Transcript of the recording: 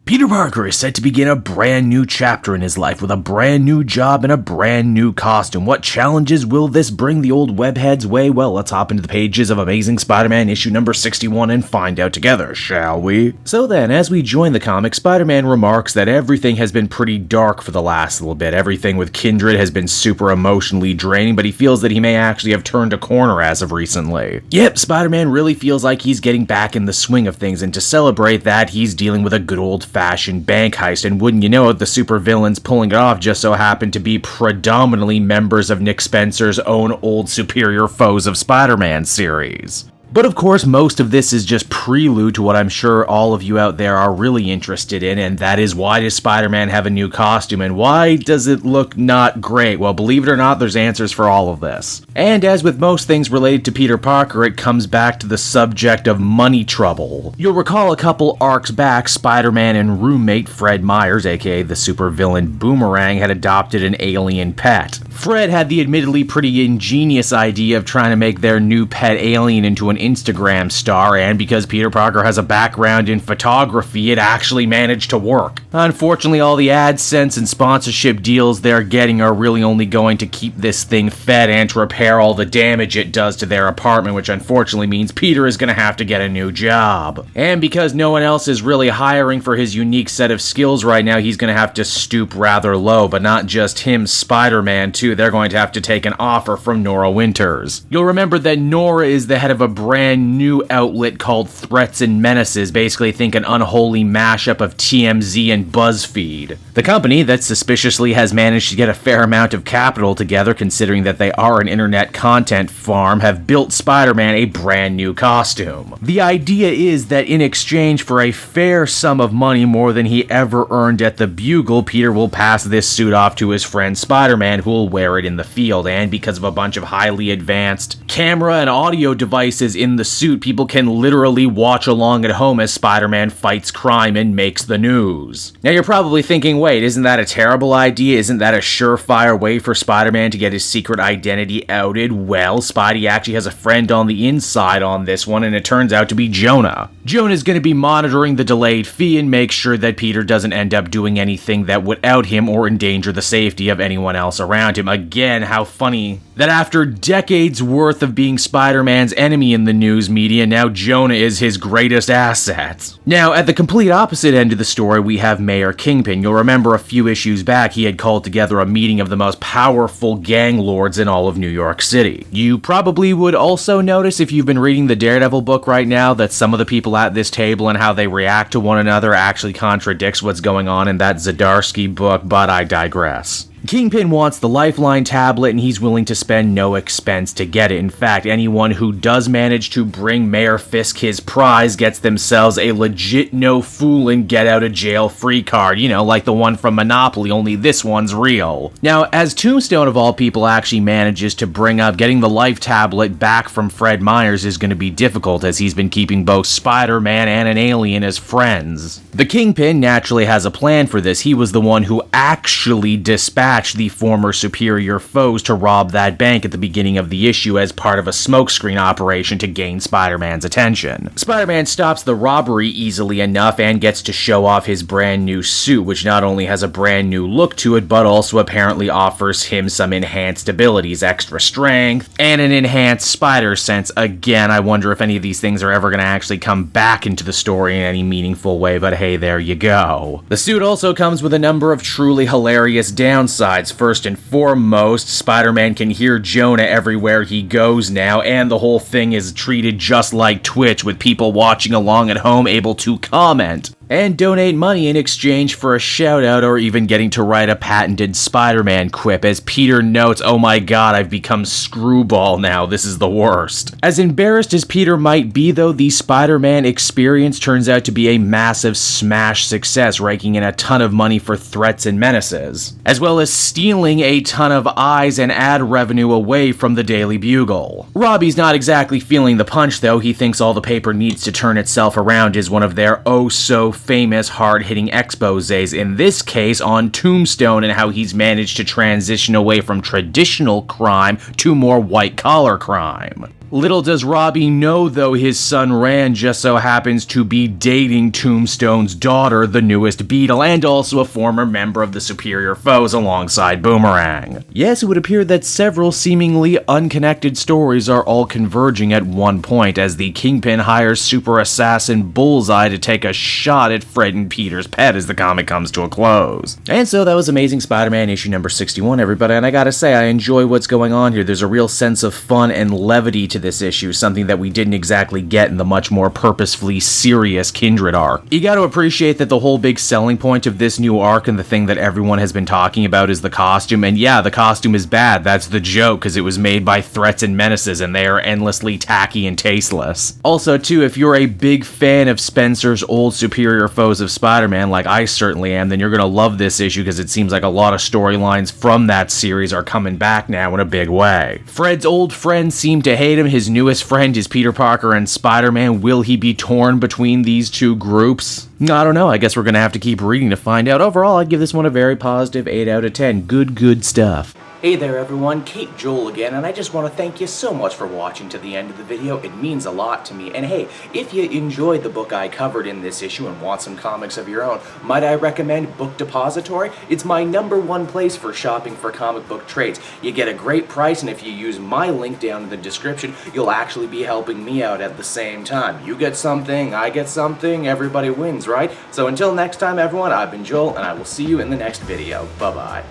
Peter Parker is set to begin a brand new chapter in his life with a brand new job and a brand new costume. What challenges will this bring the old webheads' way? Well, let's hop into the pages of Amazing Spider-Man issue number 61 and find out together, shall we? So then, as we join the comic, Spider-Man remarks that everything has been pretty dark for the last little bit. Everything with Kindred has been super emotionally draining, but he feels that he may actually have turned a corner as of recently. Yep, Spider-Man really feels like he's getting back in the swing of things, and to celebrate that, he's dealing with a good old-fashioned bank heist, and wouldn't you know it, the supervillains pulling it off just so happen to be predominantly members of Nick Spencer's own old Superior Foes of Spider-Man series. But of course, most of this is just prelude to what I'm sure all of you out there are really interested in, and that is, why does Spider-Man have a new costume, and why does it look not great? Well, believe it or not, there's answers for all of this. And as with most things related to Peter Parker, it comes back to the subject of money trouble. You'll recall a couple arcs back, Spider-Man and roommate Fred Myers, aka the supervillain Boomerang, had adopted an alien pet. Fred had the admittedly pretty ingenious idea of trying to make their new pet alien into an Instagram star, and because Peter Parker has a background in photography, it actually managed to work. Unfortunately, all the AdSense and sponsorship deals they're getting are really only going to keep this thing fed and to repair all the damage it does to their apartment, which unfortunately means Peter is going to have to get a new job. And because no one else is really hiring for his unique set of skills right now, he's going to have to stoop rather low, but not just him, Spider-Man too. They're going to have to take an offer from Nora Winters. You'll remember that Nora is the head of a brand new outlet called Threats and Menaces, basically think an unholy mashup of TMZ and BuzzFeed. The company that suspiciously has managed to get a fair amount of capital together, considering that they are an internet content farm, have built Spider-Man a brand new costume. The idea is that in exchange for a fair sum of money, more than he ever earned at the Bugle, Peter will pass this suit off to his friend Spider-Man, who will wear it in the field, and because of a bunch of highly advanced camera and audio devices in the suit, people can literally watch along at home as Spider-Man fights crime and makes the news. Now you're probably thinking, wait, isn't that a terrible idea? Isn't that a surefire way for Spider-Man to get his secret identity outed? Well, Spidey actually has a friend on the inside on this one, and it turns out to be Jonah. Jonah's going to be monitoring the delayed fee and make sure that Peter doesn't end up doing anything that would out him or endanger the safety of anyone else around him. Again, how funny that after decades worth of being Spider-Man's enemy in the news media, now Jonah is his greatest asset. Now, at the complete opposite end of the story, we have Mayor Kingpin. You'll remember a few issues back, he had called together a meeting of the most powerful gang lords in all of New York City. You probably would also notice, if you've been reading the Daredevil book right now, that some of the people at this table and how they react to one another actually contradicts what's going on in that Zdarsky book, but I digress. Kingpin wants the Lifeline tablet, and he's willing to spend no expense to get it. In fact, anyone who does manage to bring Mayor Fisk his prize gets themselves a legit no-foolin' get-out-of-jail-free card, you know, like the one from Monopoly, only this one's real. Now, as Tombstone of all people actually manages to bring up, getting the Life tablet back from Fred Myers is going to be difficult, as he's been keeping both Spider-Man and an alien as friends. The Kingpin naturally has a plan for this. He was the one who actually dispatched the former Superior Foes to rob that bank at the beginning of the issue as part of a smokescreen operation to gain Spider-Man's attention. Spider-Man stops the robbery easily enough and gets to show off his brand new suit, which not only has a brand new look to it, but also apparently offers him some enhanced abilities, extra strength, and an enhanced spider sense. Again, I wonder if any of these things are ever going to actually come back into the story in any meaningful way, but hey, there you go. The suit also comes with a number of truly hilarious downsides. First and foremost, Spider-Man can hear Jonah everywhere he goes now, and the whole thing is treated just like Twitch, with people watching along at home able to comment and donate money in exchange for a shout-out or even getting to write a patented Spider-Man quip. As Peter notes, oh my god, I've become Screwball now, this is the worst. As embarrassed as Peter might be though, the Spider-Man experience turns out to be a massive smash success, raking in a ton of money for Threats and Menaces, as well as stealing a ton of eyes and ad revenue away from the Daily Bugle. Robbie's not exactly feeling the punch though. He thinks all the paper needs to turn itself around is one of their oh-so-famous hard-hitting exposés, in this case on Tombstone and how he's managed to transition away from traditional crime to more white-collar crime. Little does Robbie know, though, his son Rand just so happens to be dating Tombstone's daughter, the newest Beetle, and also a former member of the Superior Foes alongside Boomerang. Yes, it would appear that several seemingly unconnected stories are all converging at one point as the Kingpin hires super assassin Bullseye to take a shot at Fred and Peter's pet as the comic comes to a close. And so that was Amazing Spider-Man issue number 61, everybody, and I gotta say, I enjoy what's going on here. There's a real sense of fun and levity to this issue, something that we didn't exactly get in the much more purposefully serious Kindred arc. You gotta appreciate that the whole big selling point of this new arc and the thing that everyone has been talking about is the costume, and yeah, the costume is bad, that's the joke, because it was made by Threats and Menaces, and they are endlessly tacky and tasteless. Also, too, if you're a big fan of Spencer's old Superior Foes of Spider-Man, like I certainly am, then you're gonna love this issue, because it seems like a lot of storylines from that series are coming back now in a big way. Fred's old friends seem to hate him. His newest friend is Peter Parker and Spider-Man. Will he be torn between these two groups? I don't know. I guess we're going to have to keep reading to find out. Overall, I'd give this one a very positive 8 out of 10. Good stuff. Hey there everyone, Kate Joel again, and I just want to thank you so much for watching to the end of the video. It means a lot to me. And hey, if you enjoyed the book I covered in this issue and want some comics of your own, might I recommend Book Depository? It's my #1 place for shopping for comic book trades. You get a great price, and if you use my link down in the description, you'll actually be helping me out at the same time. You get something, I get something, everybody wins, right? So until next time everyone, I've been Joel, and I will see you in the next video. Bye-bye.